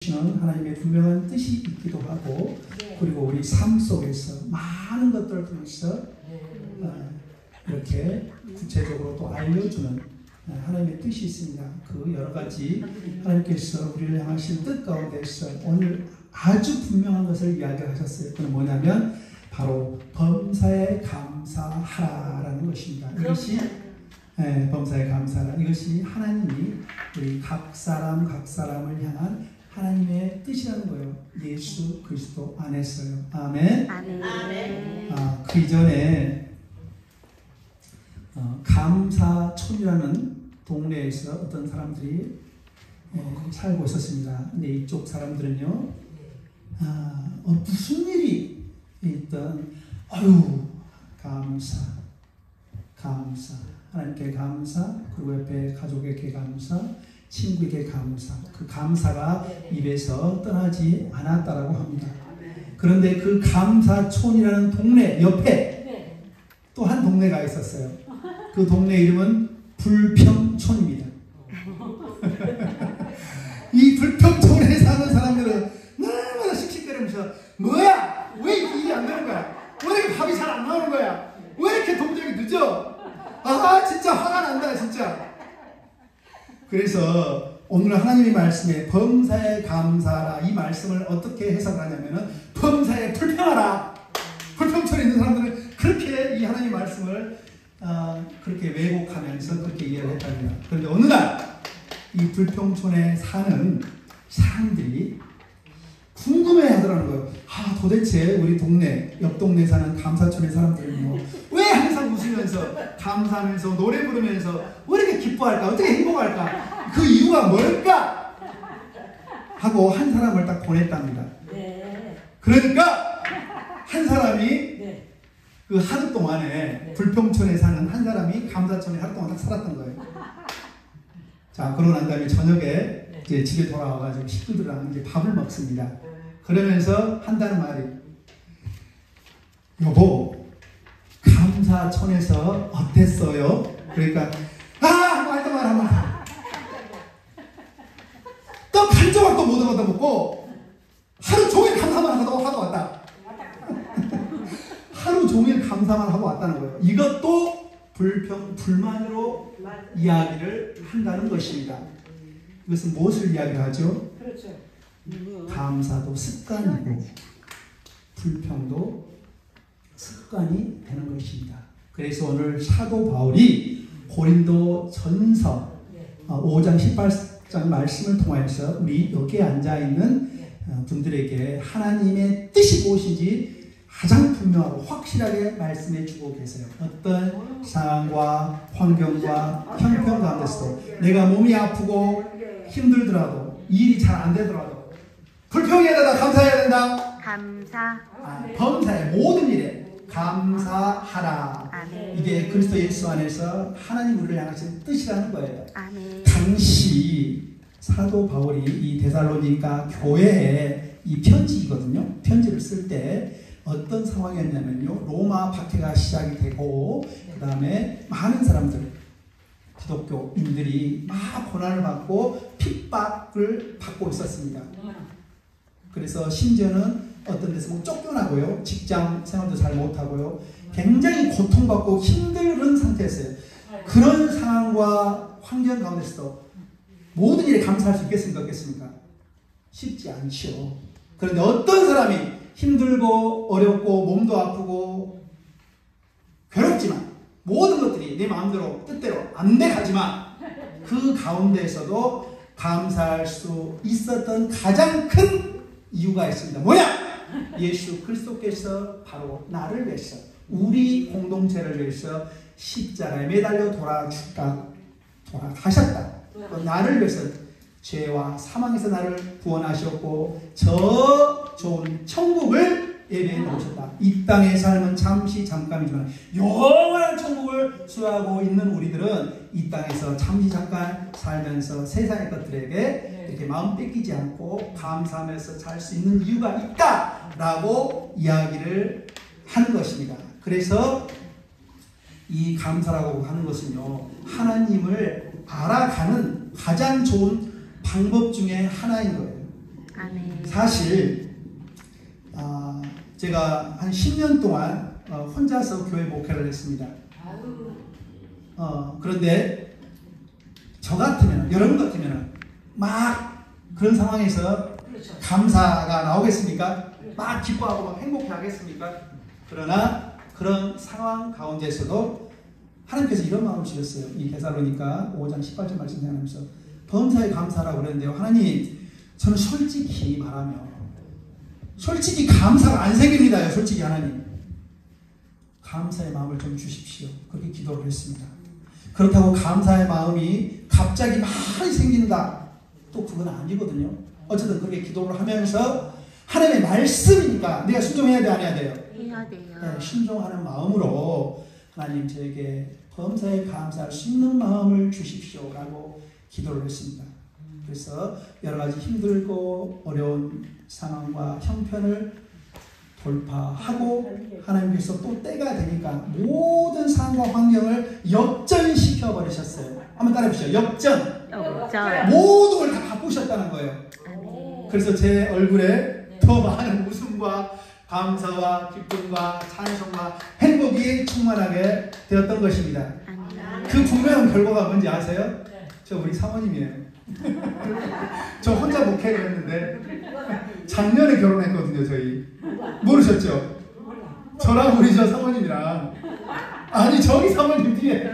하나님의 분명한 뜻이 있기도 하고, 그리고 우리 삶 속에서 많은 것들을 통해서 이렇게 구체적으로 또 알려주는 하나님의 뜻이 있습니다. 그 여러 가지 하나님께서 우리를 향하신 뜻 가운데서 오늘 아주 분명한 것을 이야기하셨어요. 그건 뭐냐면 바로 범사에 감사하라라는 것입니다. 이것이 범사에 감사하라. 이것이 하나님이 우리 각 사람을 향한 하나님의 뜻이라는 거예요. 예수 그리스도 안에서요. 아멘. 아멘. 그 이전에 감사촌이라는 동네에서 어떤 사람들이 살고 있었습니다. 근데 이쪽 사람들은요, 무슨 일이 있든 감사, 하나님께 감사, 그리고 옆에 가족에게 감사, 친구에게 감사. 그 감사가 입에서 떠나지 않았다라고 합니다. 그런데 그 감사촌이라는 동네 옆에 또 한 동네가 있었어요. 그 동네 이름은 불평촌입니다. 이 불평촌에 사는 사람들은 너무나 씩씩거리면서 뭐야? 왜 일이 안 되는 거야? 왜 이렇게 밥이 잘 안 나오는 거야? 왜 이렇게 동작이 늦어? 진짜 화가 난다 진짜. 그래서 오늘 하나님의 말씀에 범사에 감사하라, 이 말씀을 어떻게 해석하냐면은 범사에 불평하라. 불평촌에 있는 사람들은 그렇게 이 하나님의 말씀을 그렇게 왜곡하면서 그렇게 이해를 했답니다. 그런데 어느 날 이 불평촌에 사는 사람들이 궁금해하더라는 거예요. 도대체 우리 동네, 옆 동네 사는 감사촌의 사람들은요, 왜 항상 웃으면서 감사하면서 노래 부르면서 왜 이렇게 기뻐할까? 어떻게 행복할까? 그 이유가 뭘까? 하고 한 사람을 딱 보냈답니다. 그러니까 한 사람이 그 하루 동안에 불평촌에 사는 한 사람이 감사촌에 하루 동안 딱 살았던 거예요. 자, 그러고 난 다음에 저녁에 이제 집에 돌아와가지고 식구들이랑 이제 밥을 먹습니다. 그러면서 한다는 말이, 여보, 감사촌에서 어땠어요? 그러니까 말도 말하면 또 한 조각도 못 얻어먹고 하루 종일 감사만 하고 왔다. 하루 종일 감사만 하고 왔다는 거예요. 이것도 불만으로 이야기를 한다는 것입니다. 이것은 무엇을 이야기하죠? 그렇죠. 감사도 습관이고 불평도 습관이 되는 것입니다. 그래서 오늘 사도 바울이 고린도 전서 5장 18장 말씀을 통해서 우리 여기에 앉아있는 분들에게 하나님의 뜻이 무엇인지 가장 분명하고 확실하게 말씀해 주고 계세요. 어떤 상황과 환경과 형편 가운데서도 내가 몸이 아프고 힘들더라도 일이 잘 안 되더라도 불평해야 된다, 감사해야 된다. 감사. 범사의 모든 일에 감사하라. 아멘. 이게 그리스도 예수 안에서 하나님 우리를 향하신 뜻이라는 거예요. 아멘. 당시 사도 바울이 이 데살로니가 교회에 이 편지거든요. 편지를 쓸 때 어떤 상황이었냐면요, 로마 박해가 시작이 되고 그 다음에 많은 사람들, 기독교인들이 막 고난을 받고 핍박을 받고 있었습니다. 그래서 심지어는 어떤 데서 쫓겨나고요, 직장 생활도 잘 못하고요, 굉장히 고통받고 힘든 상태였어요. 그런 상황과 환경 가운데서도 모든 일에 감사할 수 있겠습니까? 없겠습니까? 쉽지 않죠. 그런데 어떤 사람이 힘들고 어렵고 몸도 아프고 괴롭지만 모든 것들이 내 마음대로 뜻대로 안 돼 가지만 그 가운데에서도 감사할 수 있었던 가장 큰 이유가 있습니다. 뭐냐? 예수 그리스도께서 바로 나를 위해서, 우리 공동체를 위해서 십자가에 매달려 돌아가셨다. 나를 위해서 죄와 사망에서 나를 구원하셨고 저 좋은 천국을 예배해 놓으셨다. 이 땅의 삶은 잠깐이지만 영원한 천국을 수호하고 있는 우리들은 이 땅에서 잠깐 살면서 세상의 것들에게 이렇게 마음 뺏기지 않고 감사하면서 살 수 있는 이유가 있다라고 이야기를 하는 것입니다. 그래서 이 감사라고 하는 것은요, 하나님을 알아가는 가장 좋은 방법 중에 하나인 거예요. 아멘. 사실 제가 한 10년 동안 혼자서 교회 목회를 했습니다. 그런데 저 같으면, 여러분 같으면 막 그런 상황에서 감사가 나오겠습니까? 막 기뻐하고 막 행복해 하겠습니까? 그러나 그런 상황 가운데서도 하나님께서 이런 마음을 주셨어요. 이 데살로니가 5장 18절 말씀 생각하면서 범사에 감사라고 그랬는데요. 하나님, 저는 솔직히 말하면 솔직히 감사가 안 생깁니다요. 솔직히 하나님. 감사의 마음을 좀 주십시오. 그렇게 기도를 했습니다. 그렇다고 감사의 마음이 갑자기 많이 생긴다. 또 그건 아니거든요. 어쨌든 그렇게 기도를 하면서 하나님의 말씀이니까 내가 순종해야 돼, 안 해야 돼요? 해야 돼요. 네, 순종하는 마음으로 하나님 저에게 범사에 감사할 수 있는 마음을 주십시오 라고 기도를 했습니다. 그래서 여러 가지 힘들고 어려운 상황과 형편을 돌파하고 하나님께서 또 때가 되니까 모든 상황과 환경을 역전시켜 버리셨어요. 한번 따라해 보시죠. 역전. 모든 걸 다 바꾸셨다는 거예요. 아멘. 그래서 제 얼굴에 더 많은 웃음과 감사와 기쁨과 찬송과 행복이 충만하게 되었던 것입니다. 아멘. 그 분명한 결과가 뭔지 아세요? 저 우리 사모님이에요. 저 혼자 목회를 했는데 작년에 결혼했거든요. 저희 모르셨죠? 저랑 우리 저 사모님이랑, 아니 저기 사모님 뒤에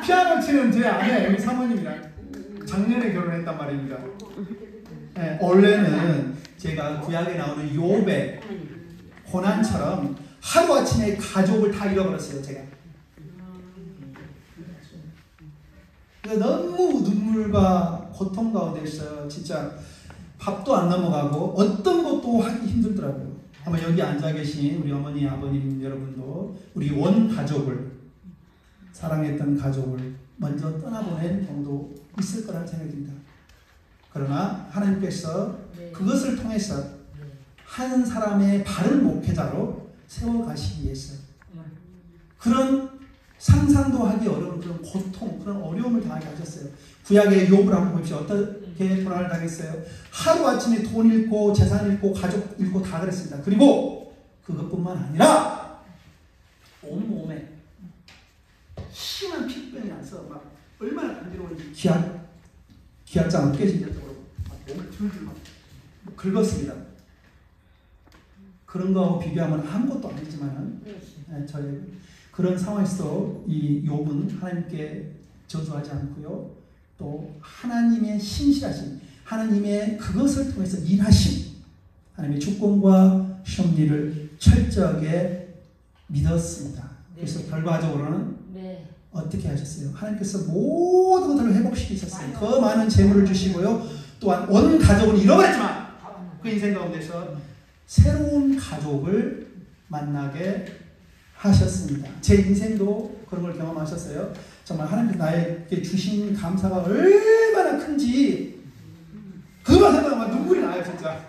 피아노 치는 제 아내 여기 사모님이랑 작년에 결혼했단 말입니다. 네, 원래는 제가 구약에 나오는 욥의 고난처럼 하루아침에 가족을 다 잃어버렸어요. 제가 너무 눈물과 고통 가운데서 진짜 밥도 안 넘어가고 어떤 것도 하기 힘들더라고요. 아마 여기 앉아 계신 우리 어머니, 아버님 여러분도 우리 원 가족을, 사랑했던 가족을 먼저 떠나보낸 경우도 있을 거라는 생각이 듭니다. 그러나 하나님께서 그것을 통해서 한 사람의 바른 목회자로 세워가시기 위해서 그런 상상도 하기 어려운 그런 고통, 그런 어려움을 당하게 하셨어요. 구약의 욥을 한번 보십시오. 어떻게 고난을 당했어요? 하루아침에 돈 잃고 재산 잃고 가족 잃고 다 그랬습니다. 그리고 그것뿐만 아니라 온몸에 심한 피병이 나서 막 얼마나 간지러운지 기압장을 깨진 정도로 몸을 들들 막 긁었습니다. 그런 거하고 비교하면 아무것도 아니지만 저희 그런 상황에서도 이 욥은 하나님께 저주하지 않고요. 또 하나님의 신실하심, 하나님의 그것을 통해서 일하심, 하나님의 주권과 섭리를 철저하게 믿었습니다. 그래서 결과적으로는 어떻게 하셨어요? 하나님께서 모든 것들을 회복시키셨어요. 더 많은 재물을 주시고요. 또한 온 가족은 잃어버렸지만 그 인생 가운데서 새로운 가족을 만나게 하셨습니다. 제 인생도 그런 걸 경험하셨어요. 정말 하나님께서 나에게 주신 감사가 얼마나 큰지 그것만 생각하면 눈물이 나요. 진짜.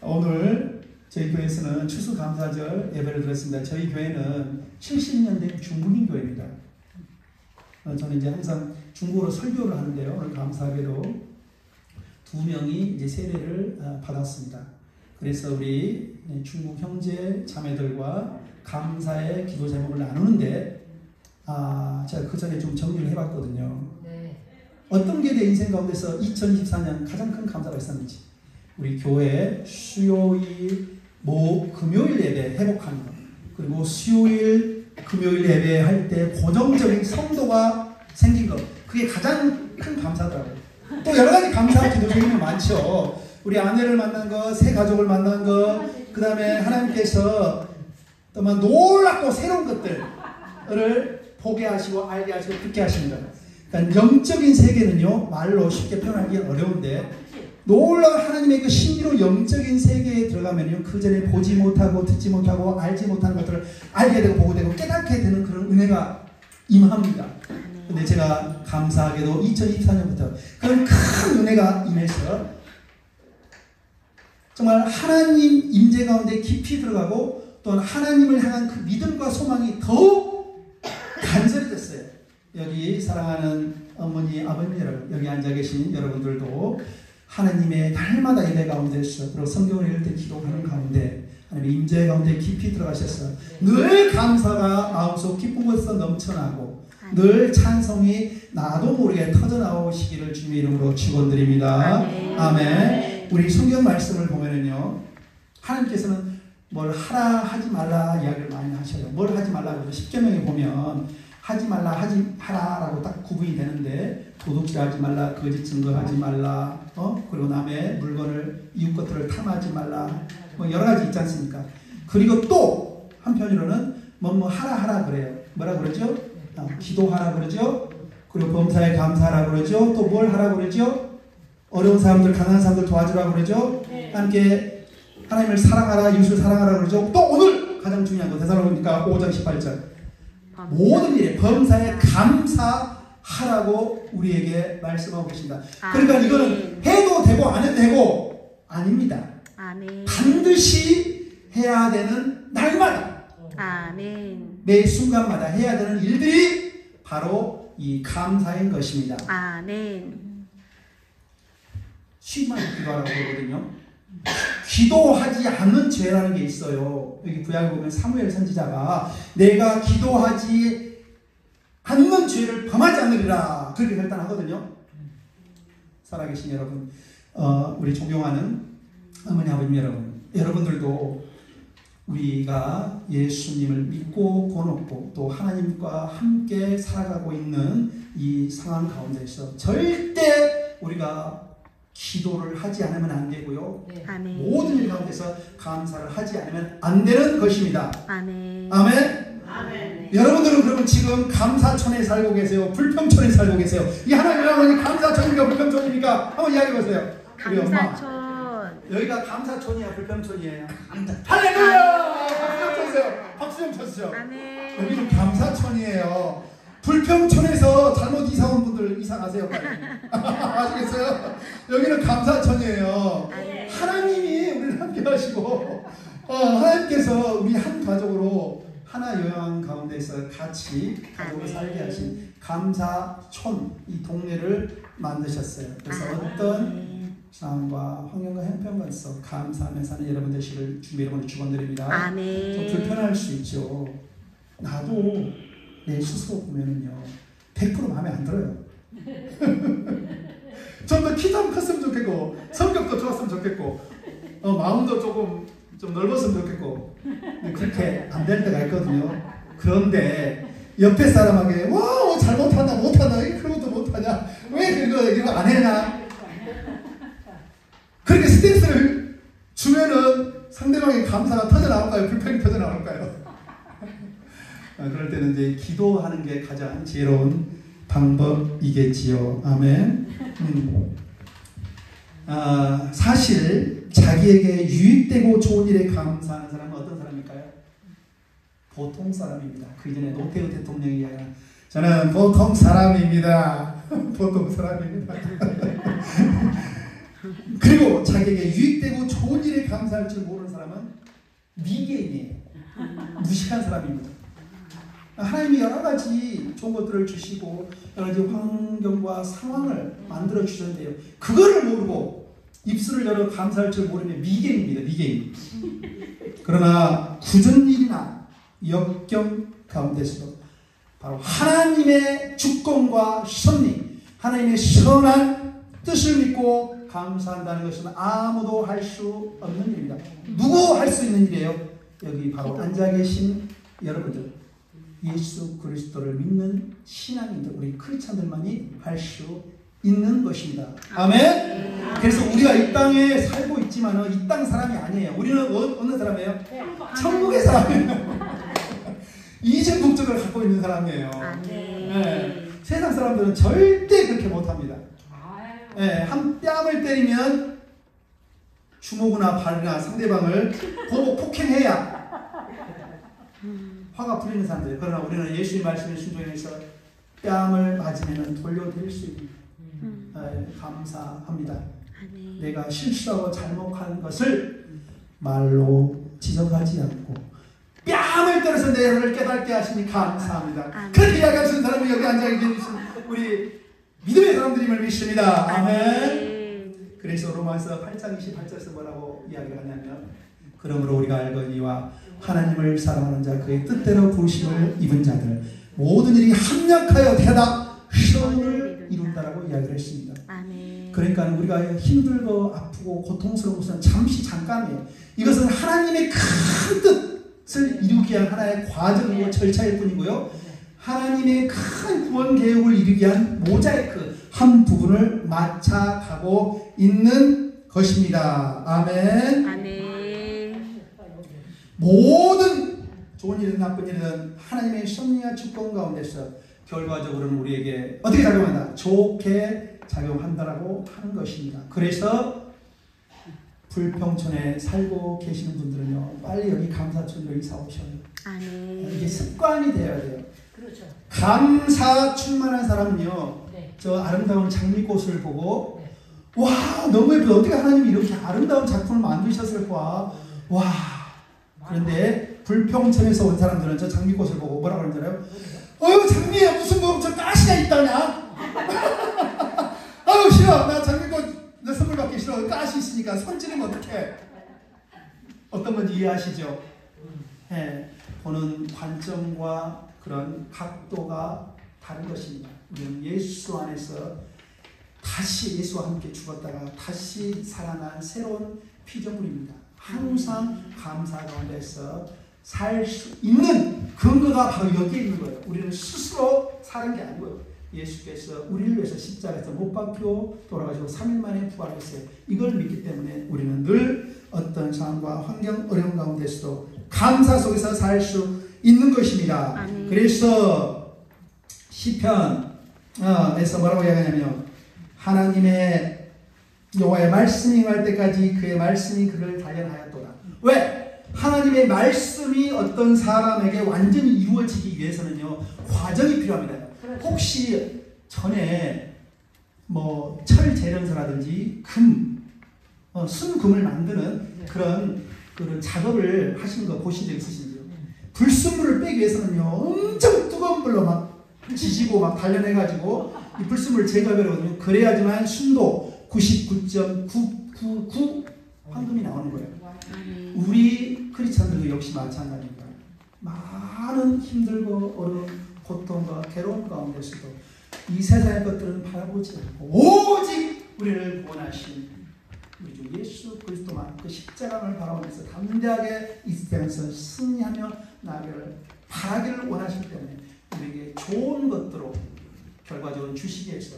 오늘 저희 교회에서는 추수감사절 예배를 드렸습니다. 저희 교회는 70년 된 중국인 교회입니다. 저는 이제 항상 중국어로 설교를 하는데요. 오늘 감사하게도 2명이 이제 세례를 받았습니다. 그래서 우리 중국 형제 자매들과 감사의 기도 제목을 나누는데 제가 그 전에 좀 정리를 해봤거든요. 어떤 게 내 인생 가운데서 2024년 가장 큰 감사가 있었는지, 우리 교회 수요일, 금요일 예배 회복하는 것, 그리고 수요일, 금요일 예배할 때 고정적인 성도가 생긴 것, 그게 가장 큰 감사더라고요. 또 여러 가지 감사 기도 제목이 많죠. 우리 아내를 만난 것, 새 가족을 만난 것, 그 다음에 하나님께서 또 놀랍고 새로운 것들을 보게 하시고 알게 하시고 듣게 하십니다. 그러니까 영적인 세계는요, 말로 쉽게 표현하기 어려운데 놀라운 하나님의 그 신비로 영적인 세계에 들어가면요, 그 전에 보지 못하고 듣지 못하고 알지 못하는 것들을 알게 되고 보게 되고 깨닫게 되는 그런 은혜가 임합니다. 근데 제가 감사하게도 2024년부터 그런 큰 은혜가 임해서 정말 하나님 임재 가운데 깊이 들어가고 또한 하나님을 향한 그 믿음과 소망이 더욱 간절해졌어요. 여기 사랑하는 어머니, 아버님 여러분, 여기 앉아 계신 여러분들도 하나님의 날마다 예배 가운데서 그리고 성경을 읽을 때 기도하는 가운데 하나님의 임재 가운데 깊이 들어가셔서 늘 감사가 마음속 기쁨에서 넘쳐나고 늘 찬송이 나도 모르게 터져나오시기를 주님의 이름으로 축원드립니다. 아멘. 우리 성경 말씀을 보면은요, 하나님께서는 뭘 하라 하지 말라 이야기를 많이 하셔요. 뭘 하지 말라고 십계명에 보면 하지 말라 하라라고 딱 구분이 되는데, 도둑질하지 말라, 거짓 증거하지 말라, 그리고 남의 물건을 이웃 것들을 탐하지 말라, 뭐 여러 가지 있지 않습니까? 그리고 또 한편으로는 뭐 하라 그래요. 뭐라 그러죠? 기도하라 그러죠. 그리고 범사에 감사하라 그러죠. 또 뭘 하라 그러죠? 어려운 사람들, 가난한 사람들 도와주라 그러죠. 함께 하나님을 사랑하라, 이웃을 사랑하라 그러죠. 또 오늘 가장 중요한 거 데살로니가 5장 18절 모든 일에 범사에 감사하라고 우리에게 말씀하고 계십니다. 그러니까 이거는 해도 되고 안 해도 되고 아닙니다. 아멘. 반드시 해야 되는 날마다, 아멘. 매 순간마다 해야 되는 일들이 바로 이 감사인 것입니다. 아멘. 쉬기만 기도하라고 그러거든요. 기도하지 않는 죄라는 게 있어요. 여기 구약에 보면 사무엘 선지자가 내가 기도하지 않는 죄를 범하지 않으리라 그렇게 결단하거든요. 살아계신 여러분, 우리 존경하는 어머니 아버님 여러분, 여러분들도 우리가 예수님을 믿고 권없고 또 하나님과 함께 살아가고 있는 이 상황 가운데서 절대 우리가 기도를 하지 않으면 안 되고요. 아멘. 모든 일 가운데서 감사를 하지 않으면 안 되는 것입니다. 아멘. 아멘. 아멘. 여러분들은 그러면 지금 감사촌에 살고 계세요? 불평촌에 살고 계세요? 이 하나님 여러분이 감사촌입니까? 불평촌입니까? 한번 이야기해 보세요. 우리 엄마. 감사촌. 여기가 감사촌이야, 불평촌이에요? 할렐루야! 박수 좀 쳐주세요. 박수 좀 쳐주세요. 아멘. 여기는 감사촌이에요. 불평촌에서 잘못 이사 온 분들 이사 가세요. 아시겠어요? 여기는 감사촌이에요. 아멘. 하나님이 우리를 함께 하시고 하나님께서 우리 한 가족으로 하나 요양 가운데서 같이 가족을 살게 하신 감사촌, 이 동네를 만드셨어요. 그래서 어떤 상황과 환경과 형편과서 감사하며 사는 여러분 되시길 주님의 이름으로 축원드립니다. 아멘. 좀 불편할 수 있죠. 나도 내 스스로 보면은요 100% 마음에 안 들어요. 좀 더 키 좀 컸으면 좋겠고 성격도 좋았으면 좋겠고 마음도 조금 좀 넓었으면 좋겠고 그렇게 안 될 때가 있거든요. 그런데 옆에 사람에게 와 잘못한다 못한다 그런 것도 못하냐 왜 이거 안 해나 그렇게 스트레스를 주면은 상대방의 감사가 터져 나올까요? 불평이 터져 나올까요? 그럴 때는 이제 기도하는 게 가장 지혜로운 방법이겠지요. 아멘. 사실 자기에게 유익되고 좋은 일에 감사하는 사람은 어떤 사람일까요? 보통 사람입니다. 그 이전에 노태우 대통령이 이야기한 저는 보통 사람입니다. 보통 사람입니다. 그리고 자기에게 유익되고 좋은 일에 감사할 줄 모르는 사람은 미개인이에요. 무식한 사람입니다. 하나님이 여러 가지 좋은 것들을 주시고 여러 가지 환경과 상황을 만들어 주셨는데요. 그거를 모르고 입술을 열어 감사할 줄 모르면 미개인입니다. 미개인. 그러나 굳은 일이나 역경 가운데서도 바로 하나님의 주권과 섭리, 하나님의 선한 뜻을 믿고 감사한다는 것은 아무도 할 수 없는 일입니다. 누구 할 수 있는 일이에요? 여기 바로 앉아 계신 여러분들, 예수 그리스도를 믿는 신앙인들, 우리 크리스찬들만이 할 수 있는 것입니다. 아멘. 그래서 우리가 이 땅에 살고 있지만 이 땅 사람이 아니에요. 우리는 어느 사람이에요? 천국의 사람이에요. 이중 국적을 갖고 있는 사람이에요. 네. 세상 사람들은 절대 그렇게 못합니다. 네. 한 뺨을 때리면 주먹이나 발이나 상대방을 보고 폭행해야 화가 풀리는 사람들. 그러나 우리는 예수의 말씀에 순종해서 뺨을 맞으면 돌려드릴 수 있는 감사합니다. 내가 실수하고 잘못한 것을 말로 지적하지 않고 뺨을 때려서 내 혀를 깨닫게 하시니 감사합니다. 그렇게 이야기하시는 사람이 여기 앉아 계신 우리 믿음의 사람들임을 믿습니다. 아멘. 아멘. 그래서 로마서 8장 28절에서 뭐라고 이야기를 하냐면 그러므로 우리가 알거니와 하나님을 사랑하는 자 그의 뜻대로 부르심을 입은 자들 모든 일이 합력하여 되다 선을 이룬다라고 이야기를 했습니다. 아멘. 그러니까 우리가 힘들고 아프고 고통스러운 것은 잠시 잠깐이에요. 이것은 하나님의 큰 뜻을 이루기 위한 하나의 과정이고 절차일 뿐이고요. 하나님의 큰 구원 계획을 이루기 위한 모자이크 한 부분을 맞춰가고 있는 것입니다. 아멘. 아멘. 모든 좋은 일이든 나쁜 일이든 하나님의 섭리와 주권 가운데서 결과적으로는 우리에게 어떻게 작용한다? 좋게 작용한다라고 하는 것입니다. 그래서 불평촌에 살고 계시는 분들은요, 빨리 여기 감사촌으로 이사 오셔요. 아멘. 이게 습관이 되어야 돼요. 그렇죠. 감사 충만한 사람은요, 네. 저 아름다운 장미꽃을 보고 네. 와 너무 예쁘다. 어떻게 하나님이 이렇게 아름다운 작품을 만드셨을까? 와. 그런데 불평천에서 온 사람들은 저 장미꽃을 보고 뭐라고 그러잖아요. 장미에 무슨 뭐 저 가시가 있다냐? 아유 싫어. 나 장미꽃 내 선물 받기 싫어. 가시 있으니까 손 찌르면 어떡해? 어떤 건지 이해하시죠? 네, 보는 관점과 그런 각도가 다른 것입니다. 우리는 예수 안에서 다시 예수와 함께 죽었다가 다시 살아난 새로운 피조물입니다. 항상 감사 가운데서 살 수 있는 근거가 바로 여기에 있는 거예요. 우리는 스스로 사는 게 아니고요. 예수께서 우리를 위해서 십자가에서 못 박혀 돌아가시고 3일 만에 부활했어요. 이걸 믿기 때문에 우리는 늘 어떤 상황과 환경 어려운 가운데서도 감사 속에서 살 수 있는 것입니다. 아멘. 그래서 시편에서 뭐라고 이야기하냐면 하나님의 여호와의 말씀이 임할 때까지 그의 말씀이 그를 단련하였도다. 왜? 하나님의 말씀이 어떤 사람에게 완전히 이루어지기 위해서는요, 과정이 필요합니다. 혹시 전에 뭐 철재련소라든지 순금을 만드는 그런 작업을 하신 거 보신 적 있으신지요? 불순물을 빼기 위해서는요, 엄청 뜨거운 불로 막 지지고 막 단련해가지고 이 불순물을 제거하거든요. 그래야지만 순도 99.999 황금이 나오는 거예요. 우리 크리스천들도 역시 마찬가지입니다. 많은 힘들고 어려운 고통과 괴로움 가운데서도 이 세상의 것들은 바라보지 않고 오직 우리를 구원하신 우리 주 예수 그리스도만 그 십자가를 바라보면서 담대하게 이 세상에서 승리하며 나아가기를 바라기를 원하시기 때문에 우리에게 좋은 것들로 결과적으로 주시기 위해서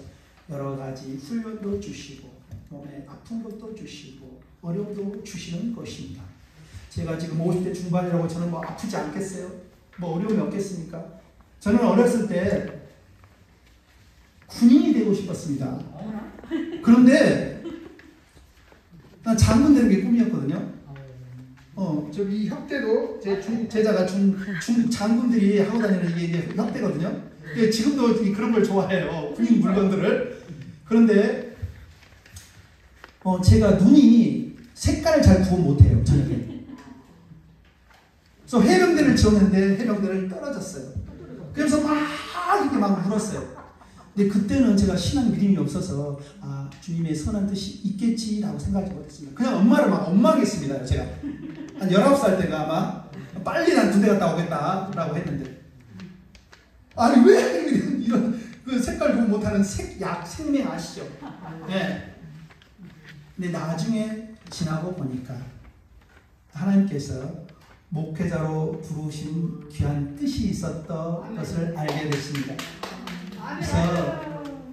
여러 가지 훈련도 주시고 몸에 아픈 것도 주시고 어려움도 주시는 것입니다. 제가 지금 50대 중반이라고 저는 뭐 아프지 않겠어요? 뭐 어려움이 없겠습니까? 저는 어렸을 때 군인이 되고 싶었습니다. 그런데 난 장군 되는 게 꿈이었거든요. 저기 협대도 제 제자가 장군들이 하고 다니는 이게 협대거든요. 지금도 그런 걸 좋아해요. 군인 물건들을. 그런데 제가 눈이 색깔을 잘 구분 못해요. 저녁에. 그래서 해병대를 지원했는데 해병대를 떨어졌어요. 그래서 막 이렇게 막 울었어요. 근데 그때는 제가 신앙 믿음이 없어서 주님의 선한 뜻이 있겠지라고 생각하지 못했습니다. 그냥 엄마를 막 원망했습니다. 제가 한 19살 때가 아마 빨리 난 군대 갔다 오겠다라고 했는데 아니 왜 이런 그 색깔 구분 못하는 생명 아시죠? 네. 근데 나중에 지나고 보니까 하나님께서 목회자로 부르신 귀한 뜻이 있었던 것을 알게 됐습니다. 그래서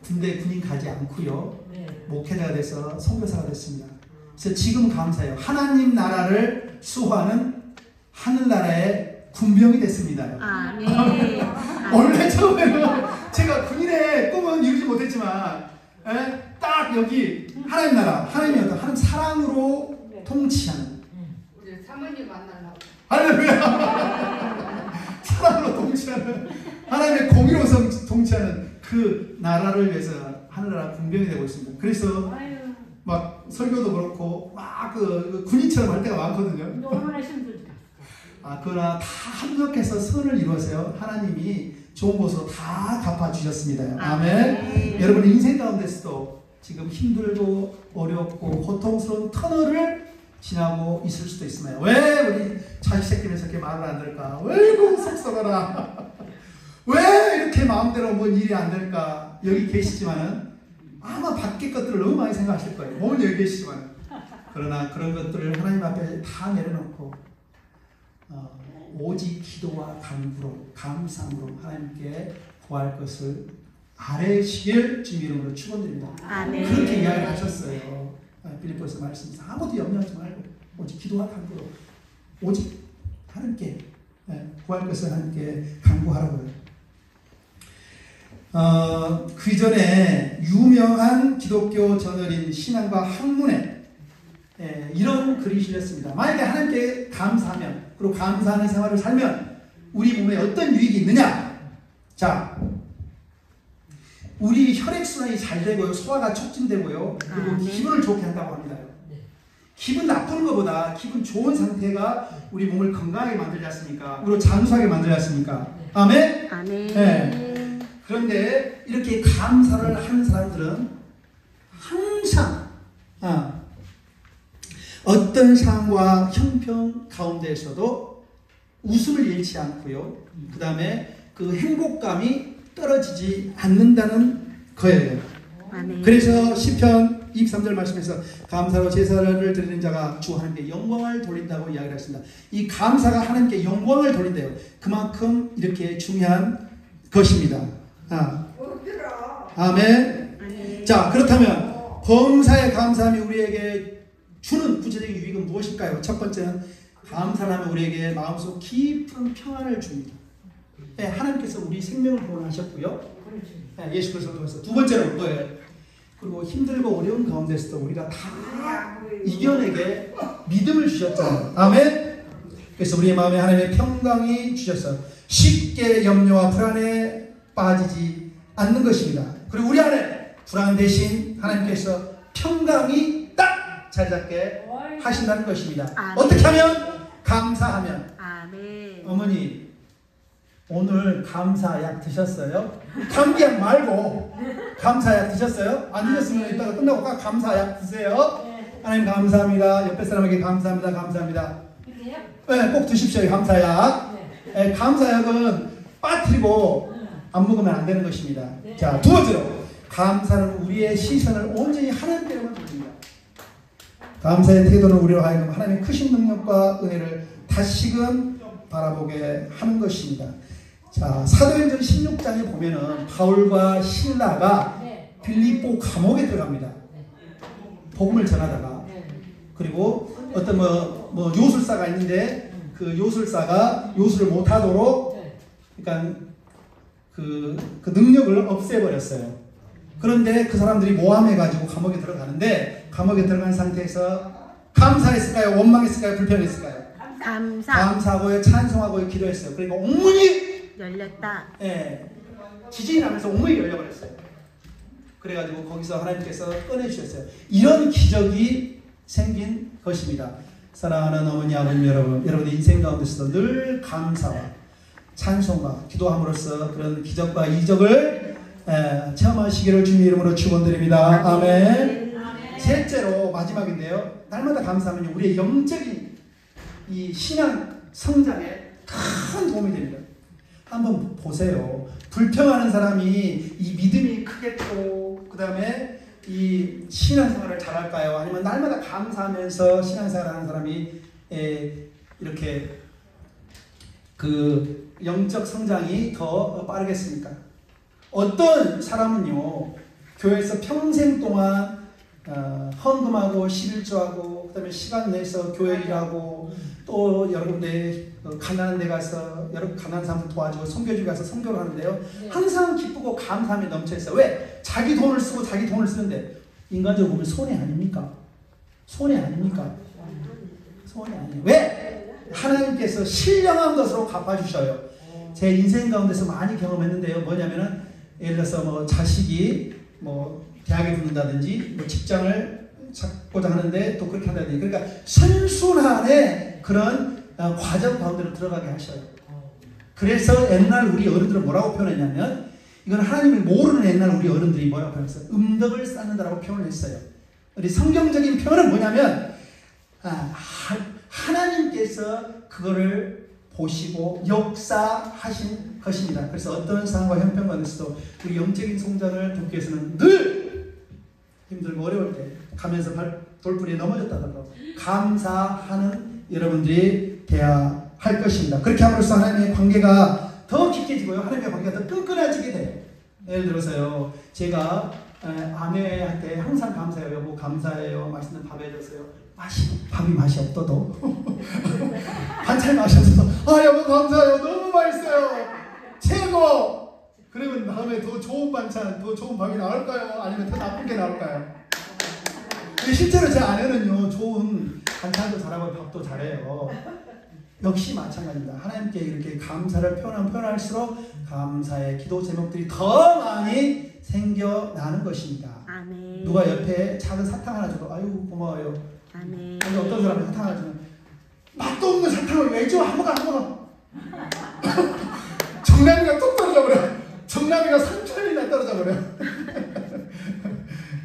군대 군인 가지 않고요, 목회자가 돼서 선교사가 됐습니다. 그래서 지금 감사해요. 하나님 나라를 수호하는 하늘나라의 군병이 됐습니다. 아멘. 원래 처음에는 제가 군인의 꿈은 이루지 못했지만 딱 여기 하나님 나라, 하나님이 어떤 하나님 사랑으로 통치하는 우리 사모님 만나려고. 할렐루야. 사랑으로 통치하는 하나님의 공의로서 통치하는 그 나라를 위해서 하늘나라 군병이 되고 있습니다. 그래서 막 설교도 그렇고 막 그 군인처럼 할 때가 많거든요. 얼마나 힘들까. 그러나 다 합력해서 선을 이루어서요, 하나님이 좋은 곳으로 다 갚아주셨습니다. 아멘. 여러분의 인생 가운데서도 지금 힘들고 어렵고 고통스러운 터널을 지나고 있을 수도 있습니다. 왜 우리 자식 새끼는 저렇게 말을 안 들을까? 왜 그 속썩어라? 왜 이렇게 마음대로 뭔 일이 안 될까? 여기 계시지만은 아마 밖의 것들을 너무 많이 생각하실 거예요. 몸은 여기 계시지만. 그러나 그런 것들을 하나님 앞에 다 내려놓고 오직 기도와 간구로 감사함으로 하나님께 구할 것을 아뢰시길 주님 이름으로 축원드립니다. 아멘. 그렇게 이야기를 하셨어요. 빌립보서 말씀에서 아무도 염려하지 말고 오직 기도와 간구로 오직 하나님께 구할 것을 하나님께 간구하라고요. 그 이전에 유명한 기독교 저널인 신앙과 학문에 이런 글이 실렸습니다. 만약에 하나님께 감사하면 그리고 감사하는 생활을 살면 우리 몸에 어떤 유익이 있느냐? 자, 우리 혈액순환이 잘 되고요, 소화가 촉진되고요, 그리고 기분을 좋게 한다고 합니다. 기분 나쁜 것보다 기분 좋은 상태가 우리 몸을 건강하게 만들지 않습니까? 그리고 장수하게 만들지 않습니까? 아멘? 아멘. 네. 그런데 이렇게 감사를 하는 사람들은 항상 어떤 상황과 형편 가운데에서도 웃음을 잃지 않고요, 그 다음에 그 행복감이 떨어지지 않는다는 거예요. 아멘. 그래서 시편 23절 말씀에서 감사로 제사를 드리는 자가 주 하나님께 영광을 돌린다고 이야기를 했습니다. 이 감사가 하나님께 영광을 돌린대요. 그만큼 이렇게 중요한 것입니다. 아멘. 아멘. 자, 그렇다면 범사에 감사함이 우리에게 주는 구체적인 유익은 무엇일까요? 첫 번째는 감사를 하면 우리에게 마음속 깊은 평안을 줍니다. 네, 하나님께서 우리 생명을 구원하셨고요, 네, 예수 그리스도를 통해서. 두 번째는 뭐예요? 그리고 힘들고 어려운 가운데서도 우리가 다 이겨내게 믿음을 주셨잖아요. 아멘. 그래서 우리의 마음에 하나님의 평강이 주셔서 쉽게 염려와 불안에 빠지지 않는 것입니다. 그리고 우리 안에 불안 대신 하나님께서 평강이 딱 자리 잡게 하신다는 것입니다. 아멘. 어떻게 하면? 감사하면. 아멘. 어머니, 오늘 감사약 드셨어요? 감기약 말고 감사약 드셨어요? 안 드셨으면 이따가 끝나고 꼭 감사약 드세요. 하나님 감사합니다. 옆에 사람에게 감사합니다. 감사합니다. 네, 꼭 드십시오. 감사약. 네, 감사약은 빠뜨리고 안 먹으면 안 되는 것입니다. 자, 두 번째로 감사는 우리의 시선을 온전히 하나님께로만 돌립니다. 감사의 태도는 우리로 하여금 하나님의 크신 능력과 은혜를 다시금 바라보게 하는 것입니다. 자, 사도행전 16장에 보면은 바울과 실라가 빌립보 감옥에 들어갑니다. 복음을 전하다가. 그리고 어떤 뭐 요술사가 있는데 그 요술사가 요술을 못하도록 그러니까 그 능력을 없애버렸어요. 그런데 그 사람들이 모함해가지고 감옥에 들어가는데 감옥에 들어간 상태에서 감사했을까요? 원망했을까요? 불평했을까요? 감사하고요, 찬송하고요, 기도했어요. 그러니까 옥문이 열렸다. 예, 지진이 나면서 옥문이 열려버렸어요. 그래가지고 거기서 하나님께서 꺼내주셨어요. 이런 기적이 생긴 것입니다. 사랑하는 어머니, 아버님 여러분, 여러분의 인생 가운데서도 늘 감사와 찬송과 기도함으로써 그런 기적과 이적을 체험하시기를 주님 이름으로 축원드립니다. 아멘. 셋째로 마지막인데요, 날마다 감사하면 우리의 영적인 이 신앙 성장에 큰 도움이 됩니다. 한번 보세요. 불평하는 사람이 이 믿음이 크겠고 그 다음에 이 신앙생활을 잘할까요? 아니면 날마다 감사하면서 신앙생활하는 사람이 이렇게 그 영적 성장이 더 빠르겠습니까? 어떤 사람은요, 교회에서 평생 동안 헌금하고 11조하고 그 다음에 시간 내서 교회 일하고 또 여러 군데 가난한 데 가서 여러 가난한 사람들 도와주고 선교지 가서 선교를 하는데요, 항상 기쁘고 감사함이 넘쳐있어요. 왜? 자기 돈을 쓰고 자기 돈을 쓰는데 인간적으로 보면 손해 아닙니까? 손해 아닙니까? 손해 아니에요. 왜? 하나님께서 신령한 것으로 갚아주셔요. 제 인생 가운데서 많이 경험했는데요, 뭐냐면은 예를 들어서 뭐 자식이 뭐 대학에 붙는다든지 뭐 직장을 찾고자 하는데 또 그렇게 한다든지, 그러니까 선순환의 그런 과정 가운데로 들어가게 하셔요. 그래서 옛날 우리 어른들은 뭐라고 표현했냐면 이건 하나님을 모르는 옛날 우리 어른들이 뭐라고 표현했어요? 음덕을 쌓는다라고 표현을 했어요. 우리 성경적인 표현은 뭐냐면 하나님께서 그거를 보시고 역사하신 것입니다. 그래서 어떤 상황과 형편가운데서도 우리 영적인 성장을 돕기 위해서는 늘 힘들고 어려울 때 가면서 돌부리에 넘어졌다더라도 감사하는 여러분들이 되어야 할 것입니다. 그렇게 함으로써 하나님의 관계가 더 깊게지고요. 하나님의 관계가 더 끈끈해지게 돼요. 예를 들어서요. 제가 아내한테 항상 감사해요. 여보 감사해요. 맛있는 밥 해줬어요. 밥이 맛이 없어도 반찬 맛이 없어서 여보 감사해요. 너무 맛있어요. 최고. 그러면 다음에 더 좋은 반찬, 더 좋은 밥이 나올까요? 아니면 더 나쁜 게 나올까요? 실제로 제 아내는요. 좋은 반찬도 잘하고 밥도 잘해요. 역시 마찬가지입니다. 하나님께 이렇게 감사를 표현할수록 감사의 기도 제목들이 더 많이 생겨나는 것입니다. 아멘. 누가 옆에 작은 사탕 하나 줘도 아유 고마워요. 아멘. 근데 어떤 사람이 사탕 하나 주면 맛도 없는 사탕을 왜 줘? 안 먹어. 정남이가 뚝 떨어져 버려. 정남이가 3천이나 떨어져 버려.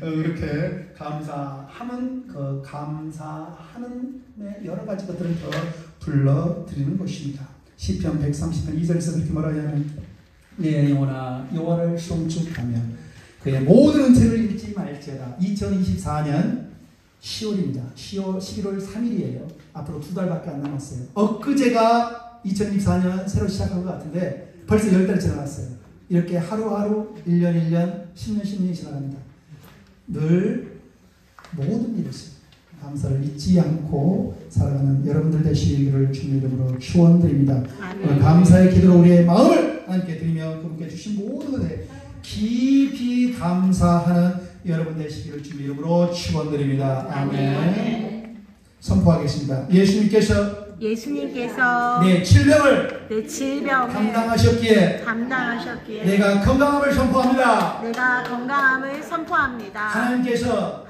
이렇게 감사하면 그 감사하는 여러 가지 것들을 더 불러드리는 것입니다. 시편 130편 2절에서 그렇게 말하냐면 내 영혼아 여호와를 송축하며 그의 모든 은혜를 잊지 말지어다. 2024년 10월입니다. 11월 3일이에요. 앞으로 2달밖에 안 남았어요. 엊그제가 2024년 새로 시작한 것 같은데 벌써 10달 지나갔어요. 이렇게 하루하루 1년 1년 10년 10년이 지나갑니다. 늘 모든 일에서 감사를 잊지 않고 살아가는 여러분들 되시기를 주님의 이름으로 축원드립니다. 감사의 기도로 우리의 마음을 하나님께 드리며 그분께 주신 모든 것에 깊이 감사하는 여러분 되시기를 주님의 이름으로 축원드립니다. 아멘. 선포하겠습니다. 예수님께서 내 질병을 감당하셨기에 내가 건강함을 선포합니다. 하나님께서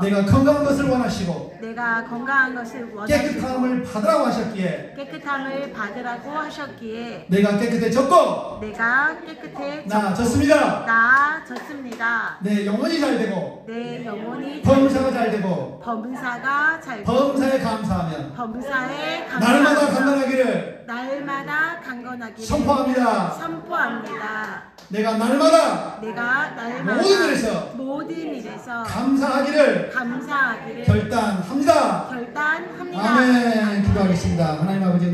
내가 건강한 것을 원하시고 깨끗함을 받으라고 하셨기에 내가 깨끗해졌고 나아졌습니다. 내 영혼이 잘 되고 범사가 잘 되고 범사에 감사하며 날마다 강건하기를 선포합니다. 내가 날마다 모든 일에서 감사하기를 결단합니다. 아멘. 기도하겠습니다. 하나님 아버지